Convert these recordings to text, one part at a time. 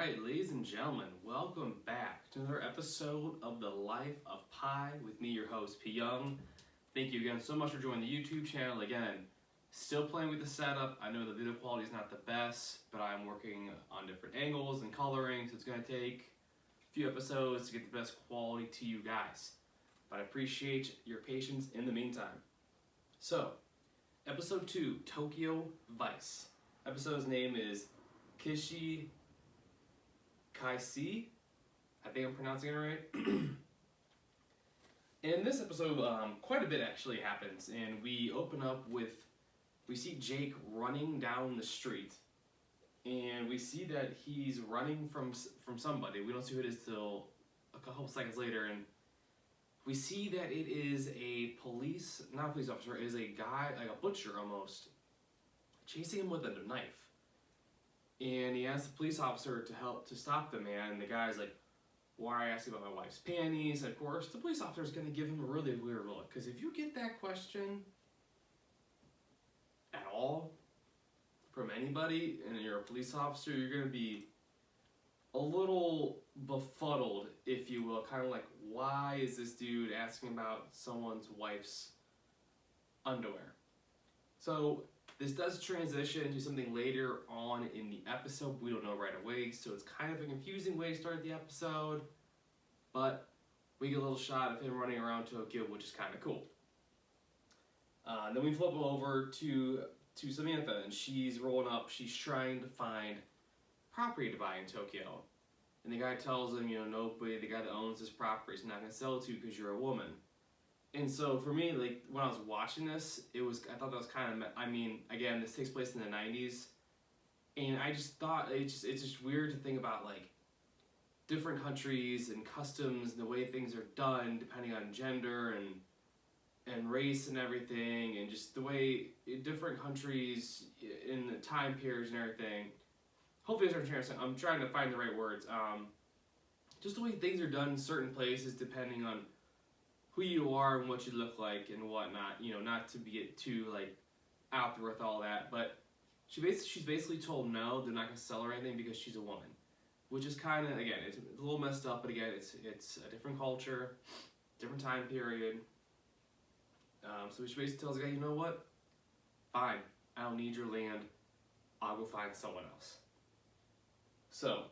right, ladies and gentlemen, welcome back to another episode of The Life of Pi with me, your host, P Young. Thank you again so much for joining the YouTube channel. Again, still playing with the setup. I know the video quality is not the best, but I'm working on different angles and coloring, so it's going to take a few episodes to get the best quality to you guys. But I appreciate your patience in the meantime. So, episode 2, Tokyo Vice. Episode's name is Kishi Kaisi. I think I'm pronouncing it right. In this episode, quite a bit actually happens, and we open up with, we see Jake running down the street, and we see that he's running from somebody. We don't see who it is till a couple seconds later, and we see that it is a not a police officer, it is a guy, like a butcher almost, chasing him with a knife. And he asks the police officer to stop the man, and the guy's like, why are you asking about my wife's panties? And of course, the police officer is going to give him a really weird look, because if you get that question at all from anybody, and you're a police officer, you're going to be a little befuddled, if you will, kind of like, why is this dude asking about someone's wife's underwear? So this does transition to something later on in the episode. We don't know right away, so it's kind of a confusing way to start the episode, but we get a little shot of him running around Tokyo, which is kind of cool. Then we flip over to Samantha, and she's rolling up. She's trying to find property to buy in Tokyo. And the guy tells him, nobody, the guy that owns this property is not going to sell it to you because you're a woman. And so for me, like, when I was watching this, I thought that was kind of, again, this takes place in the 90s, and I just thought it's just weird to think about, like, different countries and customs and the way things are done depending on gender and race and everything, and just the way different countries in the time periods and everything. Hopefully you understand. I'm trying to find the right words. Just the way things are done in certain places depending on who you are and what you look like and whatnot, not to get too, like, out there with all that, but she's basically told no, they're not going to sell her anything because she's a woman, which is kind of, again, it's a little messed up, but again, it's a different culture, different time period. So she basically tells the guy, you know what, fine, I don't need your land, I'll go find someone else. So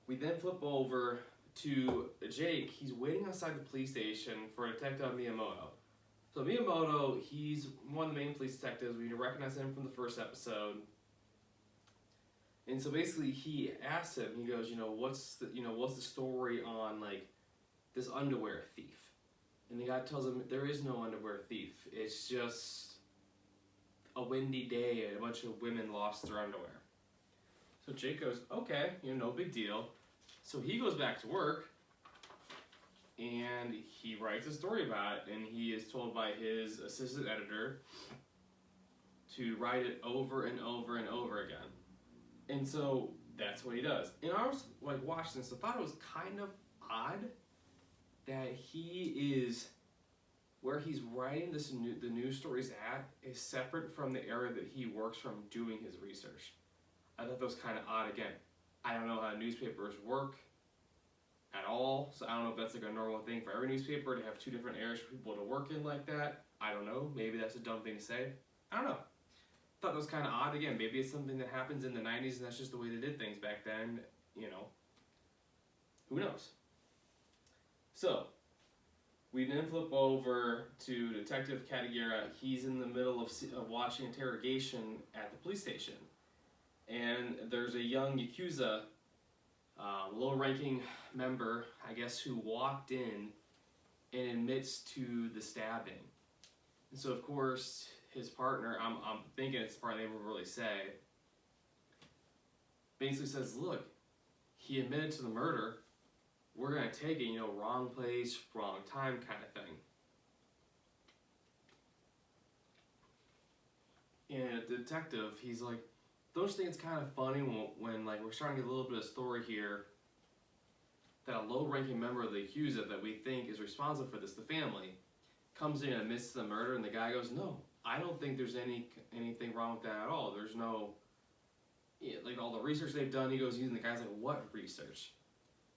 we then flip over to Jake. He's waiting outside the police station for Detective Miyamoto. So Miyamoto, he's one of the main police detectives. We recognize him from the first episode. And so basically he asks him, he goes, what's the story on, like, this underwear thief? And the guy tells him there is no underwear thief. It's just a windy day and a bunch of women lost their underwear. So Jake goes, okay, no big deal. So he goes back to work, and he writes a story about it, and he is told by his assistant editor to write it over and over and over again. And so that's what he does. And I was, like, watching this, I thought it was kind of odd that where he's writing the news stories at is separate from the area that he works from doing his research. I thought that was kind of odd. Again, I don't know how newspapers work at all, so I don't know if that's like a normal thing for every newspaper to have two different areas for people to work in like that. I don't know. Maybe that's a dumb thing to say. I don't know. Thought that was kind of odd. Again, maybe it's something that happens in the 90s and that's just the way they did things back then. Who knows? So we then flip over to Detective Katagura. He's in the middle of watching interrogation at the police station. And there's a young Yakuza, low-ranking member, I guess, who walked in and admits to the stabbing. And so, of course, his partner, I'm thinking it's the part they never really say, basically says, look, he admitted to the murder, we're going to take it, wrong place, wrong time kind of thing. And the detective, he's like, don't you think it's kind of funny when like, we're starting to get a little bit of story here that a low-ranking member of the Yakuza that we think is responsible for this, the family, comes in and admits to the murder, and the guy goes, no, I don't think there's anything wrong with that at all. There's no like all the research they've done. He goes using the guy's like, what research?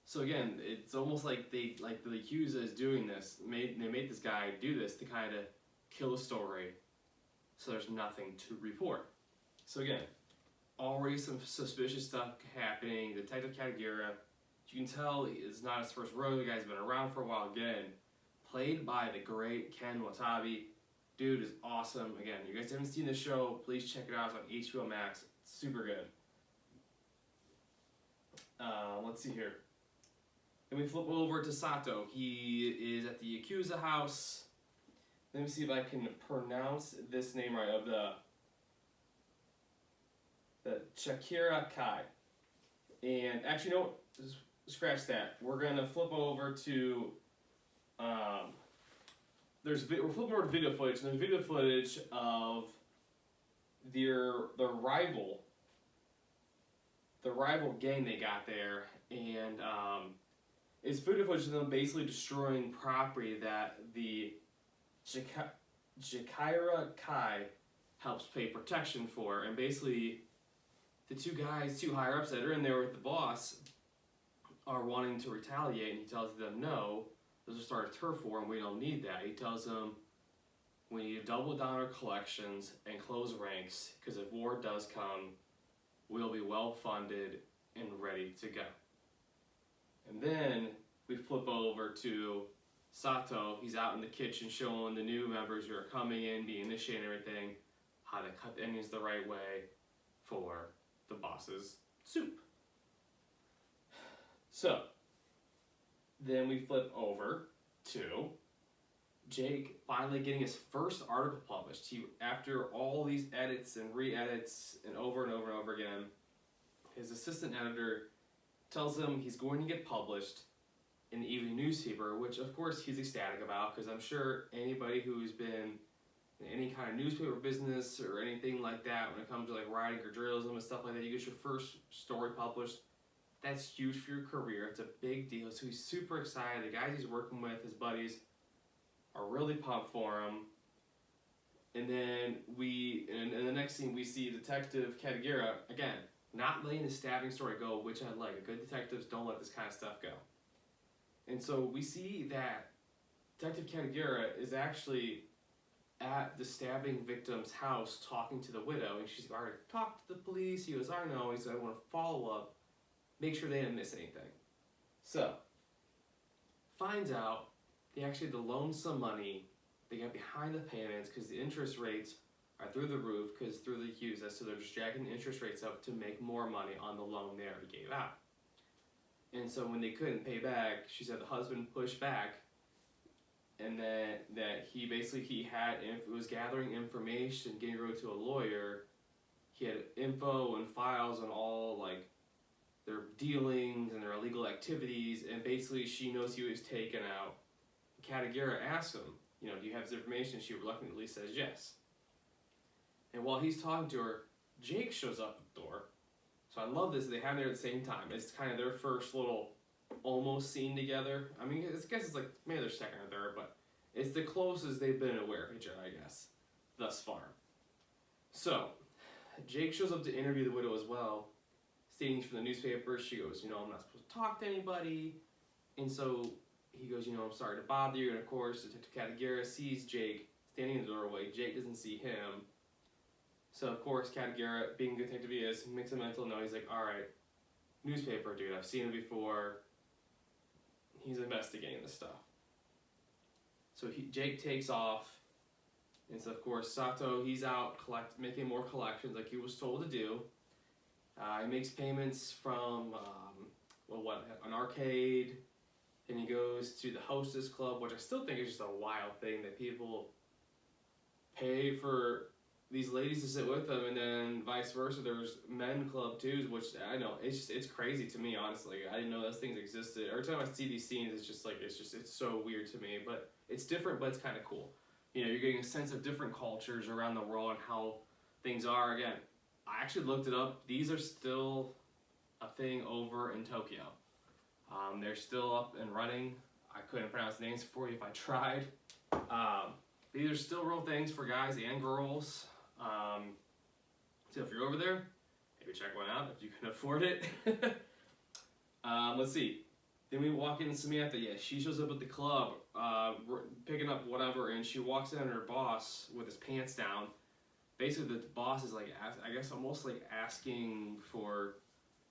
So again, it's almost like the Yakuza is doing this. They made this guy do this to kind of kill the story, so there's nothing to report. So again, already some suspicious stuff happening. Detective Katagura, you can tell it's not his first rodeo. The guy's been around for a while. Again, played by the great Ken Watanabe. Dude is awesome. Again, you guys haven't seen the show, please check it out. It's on HBO Max. It's super good. Let's see here. Then we flip over to Sato. He is at the Yakuza house. Let me see if I can pronounce this name right, of the Chakira Kai. And actually, no, scratch that. We're gonna flip over to we're flipping over to video footage, and there's video footage of the rival gang they got there, and it's video footage of them basically destroying property that the Chikara Kai helps pay protection for, and basically the two higher ups that are in there with the boss are wanting to retaliate, and he tells them no, those are start a turf war and we don't need that. He tells them we need to double down our collections and close ranks, because if war does come, we'll be well funded and ready to go. And then we flip over to Sato. He's out in the kitchen showing the new members who are coming in, being initiated and everything, how to cut the onions the right way for the boss's soup. So, then we flip over to Jake finally getting his first article published. After all these edits and re-edits and over and over again, his assistant editor tells him he's going to get published in the evening newspaper, which of course he's ecstatic about, because I'm sure anybody who's been in any kind of newspaper business or anything like that, when it comes to like writing or journalism and stuff like that, you get your first story published. That's huge for your career. It's a big deal. So he's super excited. The guys he's working with, his buddies, are really pumped for him. And then in the next scene, we see Detective Katagura, again, not letting the stabbing story go, which I like. Good detectives don't let this kind of stuff go. And so we see that Detective Katagura is actually at the stabbing victim's house talking to the widow, and she's already talked to the police. He goes, I know. He said, I want to follow up, make sure they didn't miss anything. So, finds out they actually had to loan some money. They got behind the payments because the interest rates are through the roof, because through the Yakuza, so they're just jacking the interest rates up to make more money on the loan they already gave out. And so when they couldn't pay back, she said the husband pushed back, and then that he was gathering information, getting rid to a lawyer. He had info and files on all like their dealings and their illegal activities, and basically she knows he was taken out. Katagura asks him, do you have this information? She reluctantly says yes. And while he's talking to her, Jake shows up at the door. So I love this. They have there at the same time. It's kind of their first little almost scene together. I mean, I guess it's like maybe their second or third, but it's the closest they've been aware of each other, I guess, thus far. So Jake shows up to interview the widow as well, stating from the newspaper. She goes, I'm not supposed to talk to anybody. And so he goes, I'm sorry to bother you. And of course, Detective Katagura sees Jake standing in the doorway. Jake doesn't see him. So of course, Katagura, being the detective he is, makes a mental note. He's like, all right, newspaper dude, I've seen him before. He's investigating this stuff. So Jake takes off. And so of course, Sato, he's out making more collections like he was told to do. He makes payments from, an arcade. And he goes to the Hostess Club, which I still think is just a wild thing that people pay for these ladies to sit with them, and then vice versa. There's men club too, which I know it's crazy to me, honestly. I didn't know those things existed. Every time I see these scenes, it's so weird to me. But it's different, but it's kind of cool. You're getting a sense of different cultures around the world and how things are. Again, I actually looked it up. These are still a thing over in Tokyo. They're still up and running. I couldn't pronounce the names for you if I tried. These are still real things for guys and girls. So if you're over there maybe check one out if you can afford it. Let's see. Then we walk in, and Samantha, yeah, she shows up at the club, picking up whatever, and she walks in on her boss with his pants down. Basically, the boss is like, I guess, almost like asking for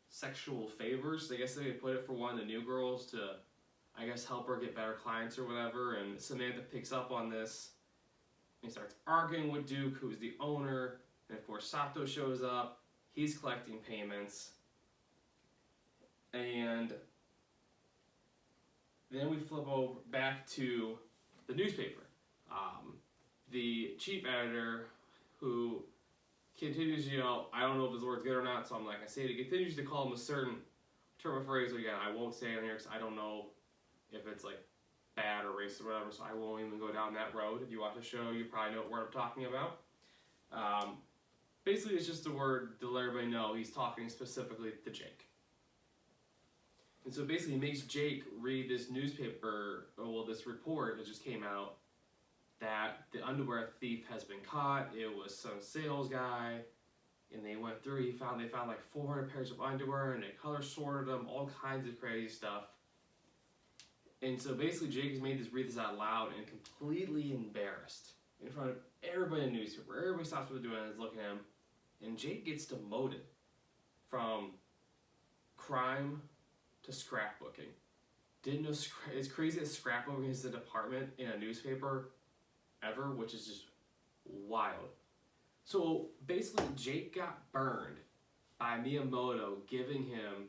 sexual favors. I guess they would put it for one of the new girls to, I guess, help her get better clients or whatever. And Samantha picks up on this and starts arguing with Duke, who's the owner. And of course, Sato shows up. He's collecting payments. And then we flip over back to the newspaper. The chief editor, who continues, I don't know if his word's good or not, so I'm not going to say it. He continues to call him a certain term or phrase. Again, I won't say it on here because I don't know if it's like bad or racist or whatever, so I won't even go down that road. If you watch the show, you probably know what I'm talking about. Basically, it's just a word to let everybody know he's talking specifically to Jake. And so basically, he makes Jake read this newspaper, this report that just came out, that the underwear thief has been caught. It was some sales guy, and they went through. They found like 400 pairs of underwear, and they color sorted them, all kinds of crazy stuff. And so basically, Jake has made read this out loud and completely embarrassed in front of everybody in the newspaper. Everybody stops what they're doing and is looking at him, and Jake gets demoted from crime to scrapbooking. Didn't know it's crazy that scrapbooking is a department in a newspaper ever, which is just wild. So basically, Jake got burned by Miyamoto giving him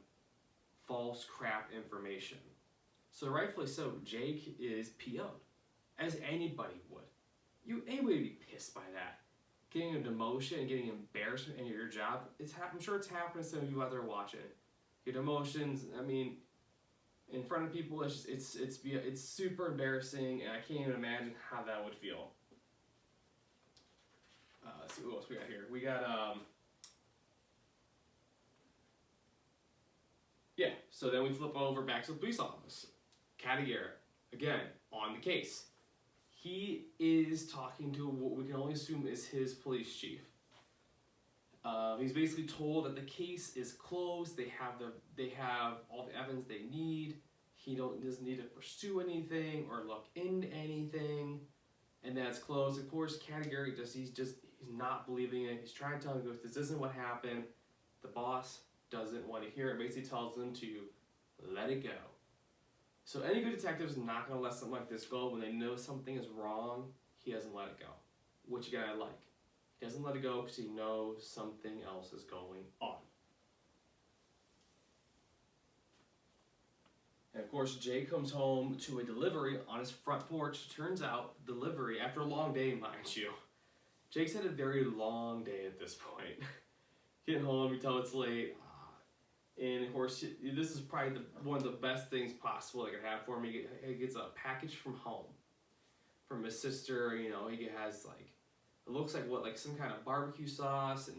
false crap information. So rightfully so, Jake is PO'd, as anybody would. Anybody would be pissed by that. Getting a demotion and getting embarrassment in your job, I'm sure it's happened to some of you out there watching. Your demotions, I mean, in front of people, it's super embarrassing, and I can't even imagine how that would feel. Let's see what else we got here. We got so then we flip over back to the police office. Katagiri, again, on the case. He is talking to what we can only assume is his police chief. He's basically told that the case is closed. They have all the evidence they need. He doesn't need to pursue anything or look into anything, and that's closed. Of course, Katagiri he's not believing it. He's trying to tell him, this isn't what happened. The boss doesn't want to hear it. Basically tells them to let it go. So any good detective is not going to let something like this go. When they know something is wrong, he doesn't let it go, which again I like. He doesn't let it go because he knows something else is going on. And of course, Jay comes home to a delivery on his front porch. Turns out, delivery after a long day, mind you. Jake's had a very long day at this point. Getting home, you tell it's late. And of course, this is probably one of the best things possible I could have for him. He gets a package from home. From his sister, he has it looks like some kind of barbecue sauce, and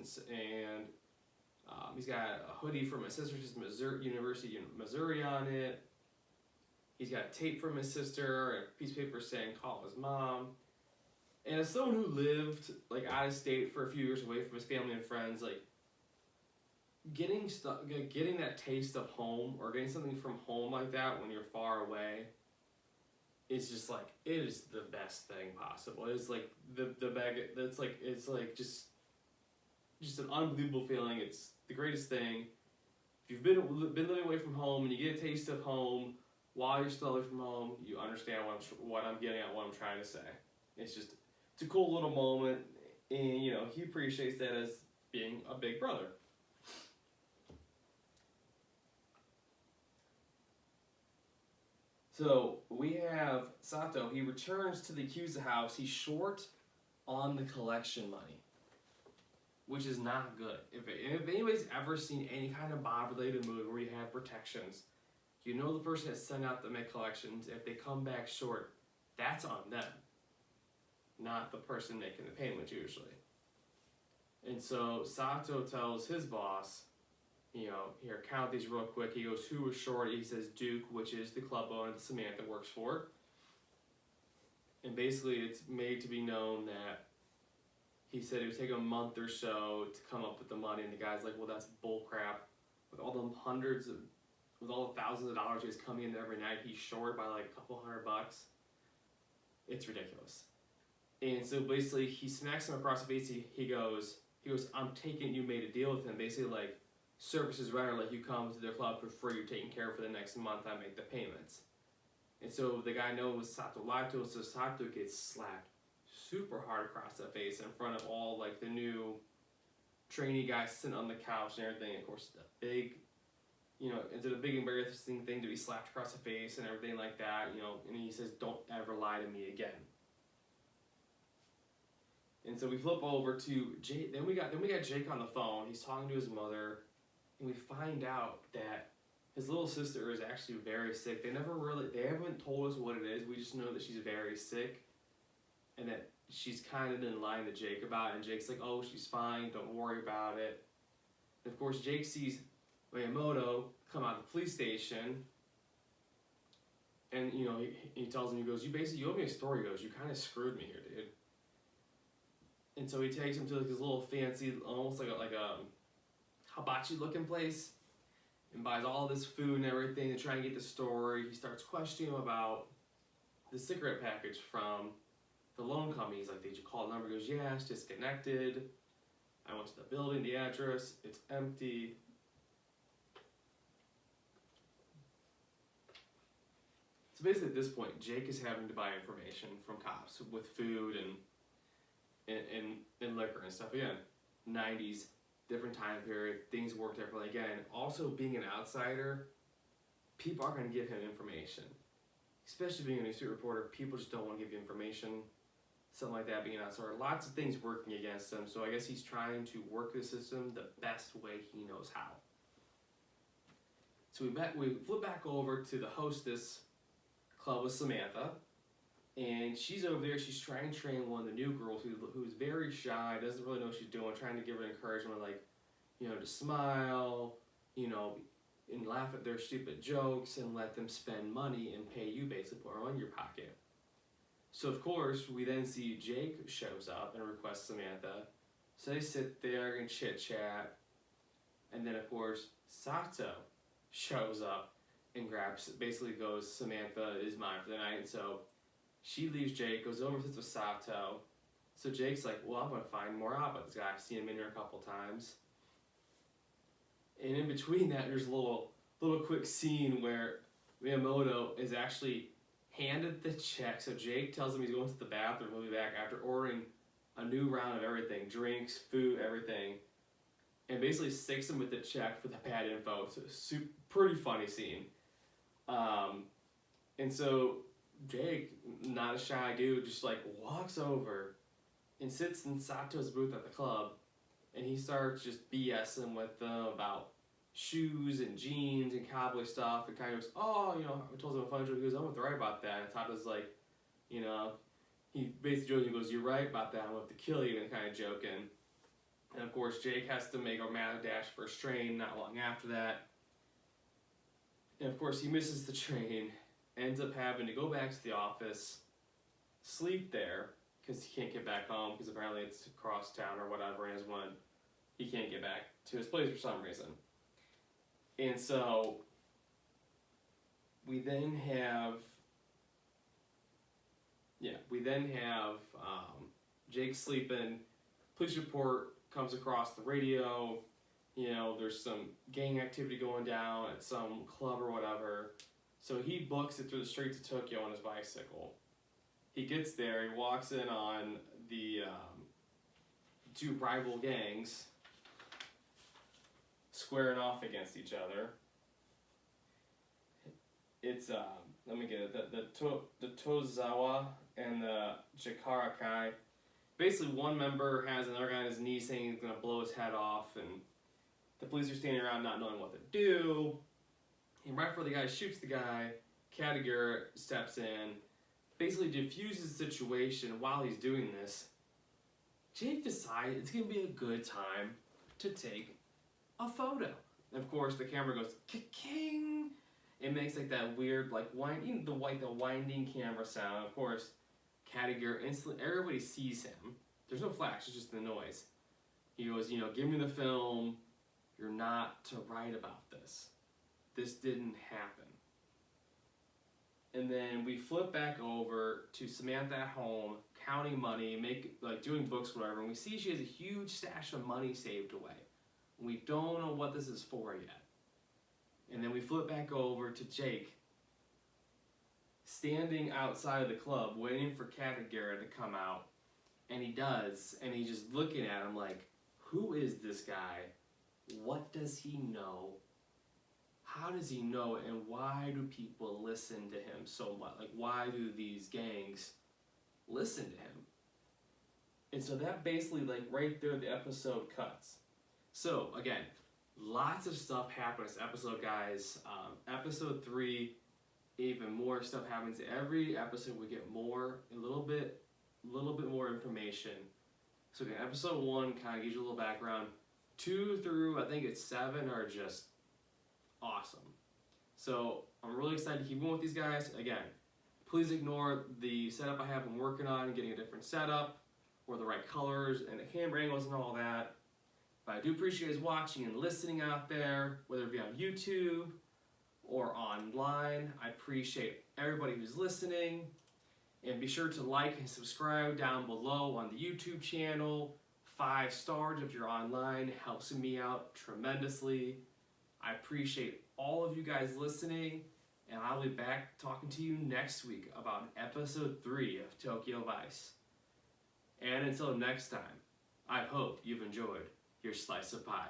he's got a hoodie from his sister, just University of Missouri on it. He's got a tape from his sister, a piece of paper saying call his mom. And as someone who lived out of state for a few years away from his family and friends, getting that taste of home or getting something from home like that when you're far away, it's just it is the best thing possible. It's the bag. It's just an unbelievable feeling. It's the greatest thing. If you've been living away from home and you get a taste of home while you're still away from home, you understand what I'm getting at, what I'm trying to say. It's a cool little moment, and he appreciates that as being a big brother. So we have Sato. He returns to the Yakuza house. He's short on the collection money, which is not good. If anybody's ever seen any kind of mob-related movie where you have protections, the person that's sent out to make collections. If they come back short, that's on them, not the person making the payment usually. And so Sato tells his boss, here, count these real quick. He goes, who was short? He says Duke, which is the club owner that Samantha works for. And basically it's made to be known that he said it would take a month or so to come up with the money, and the guy's like, well, that's bull crap. With all the thousands of dollars he's coming in every night, he's short by like a couple $100. It's ridiculous. And so basically, he smacks him across the face. He goes, I'm taking, you made a deal with him. Basically, like, services renter, like, you come to their club for free, you're taken care of for the next month, I make the payments. And so the guy knows Sato lied to him, so Sato gets slapped super hard across the face in front of all, like, the new trainee guys sitting on the couch and everything. Of course, the big, it's a big embarrassing thing to be slapped across the face and everything like that, and he says, don't ever lie to me again. And so we flip over to Jake. Then we got Jake on the phone. He's talking to his mother, and we find out that his little sister is actually very sick. They haven't told us what it is. We just know that she's very sick, and that she's kind of been lying to Jake about it. And Jake's like, "Oh, she's fine. Don't worry about it." And of course, Jake sees Miyamoto come out of the police station, and he tells him, he goes, "You owe me a story." He goes, "You kind of screwed me here, dude." And so he takes him to like this little fancy, almost like a hibachi looking place, and buys all this food and everything to try and get the story. He starts questioning him about the cigarette package from the loan company. He's like, "Did you call the number?" He goes, "Yeah, it's disconnected. I went to the building, the address, it's empty." So basically at this point, Jake is having to buy information from cops with food and liquor and stuff. Again, 90s, different time period, things work differently. Again, also being an outsider, people are going to give him information. Especially being a newspaper reporter, people just don't want to give you information. Something like that, being an outsider. Lots of things working against him, so I guess he's trying to work the system the best way he knows how. So we flip back over to the hostess club with Samantha. And she's over there, she's trying to train one of the new girls who's very shy, doesn't really know what she's doing, trying to give her encouragement, like, to smile, and laugh at their stupid jokes and let them spend money and pay you basically put her on your pocket. So of course, we then see Jake shows up and requests Samantha. So they sit there and chit chat. And then of course, Sato shows up and basically goes, "Samantha is mine for the night." And so she leaves Jake, goes over and sits with Sato. So Jake's like, "Well, I'm going to find more out about this guy. I've seen him in here a couple times." And in between that, there's a little quick scene where Miyamoto is actually handed the check. So Jake tells him he's going to the bathroom. He'll be back after ordering a new round of everything, drinks, food, everything. And basically sticks him with the check for the bad info. It's a pretty funny scene. And so Jake, not a shy dude, just like walks over and sits in Sato's booth at the club, and he starts just BSing with them about shoes and jeans and cowboy stuff, and kind of goes, "Oh, I told him a funny joke." He goes, "I'm right about that." And Sato's like, he basically jokes, he goes, "You're right about that, I'm going to have to kill you," and kind of joking. And of course, Jake has to make a mad dash for his train not long after that. And of course, he misses the train, ends up having to go back to the office, sleep there, because he can't get back home, because apparently it's across town or whatever, and he can't get back to his place for some reason. And so, we then have Jake sleeping, police report comes across the radio, there's some gang activity going down at some club or whatever. So he books it through the streets of Tokyo on his bicycle. He gets there, he walks in on the two rival gangs squaring off against each other. It's, let me get it, the Tozawa and the Chikara Kai. Basically, one member has another guy on his knee saying he's going to blow his head off, and the police are standing around not knowing what to do. And right before the guy shoots the guy, Katagura steps in, basically diffuses the situation. While he's doing this, Jake decides it's going to be a good time to take a photo. And of course, the camera goes ka-king. It makes like that weird, like the winding camera sound. Of course, Katagura instantly, everybody sees him. there's no flash, it's just the noise. He goes, give me the film. You're not to write about this. This didn't happen. And then we flip back over to Samantha at home, counting money, doing books, whatever, and we see she has a huge stash of money saved away. We don't know what this is for yet. And then we flip back over to Jake, standing outside of the club, waiting for Kat and Garrett to come out. And he does, and he's just looking at him like, who is this guy? What does he know? How does he know, and why do people listen to him so much? Like, why do these gangs listen to him? And so that basically, like, right there, the episode cuts. So, again, lots of stuff happens this episode, guys. Episode 3, even more stuff happens. Every episode we get a little bit more information. So again, episode 1 kind of gives you a little background. 2 through, I think it's 7, are just awesome. So I'm really excited to keep going with these guys. Again, please ignore the setup I have been working on, getting a different setup, or the right colors, and the camera angles and all that. But I do appreciate you guys watching and listening out there, whether it be on YouTube or online. I appreciate everybody who's listening. And be sure to like and subscribe down below on the YouTube channel. 5 stars if you're online. It helps me out tremendously. I appreciate all of you guys listening. And I'll be back talking to you next week about episode 3 of Tokyo Vice. And until next time, I hope you've enjoyed your slice of pie.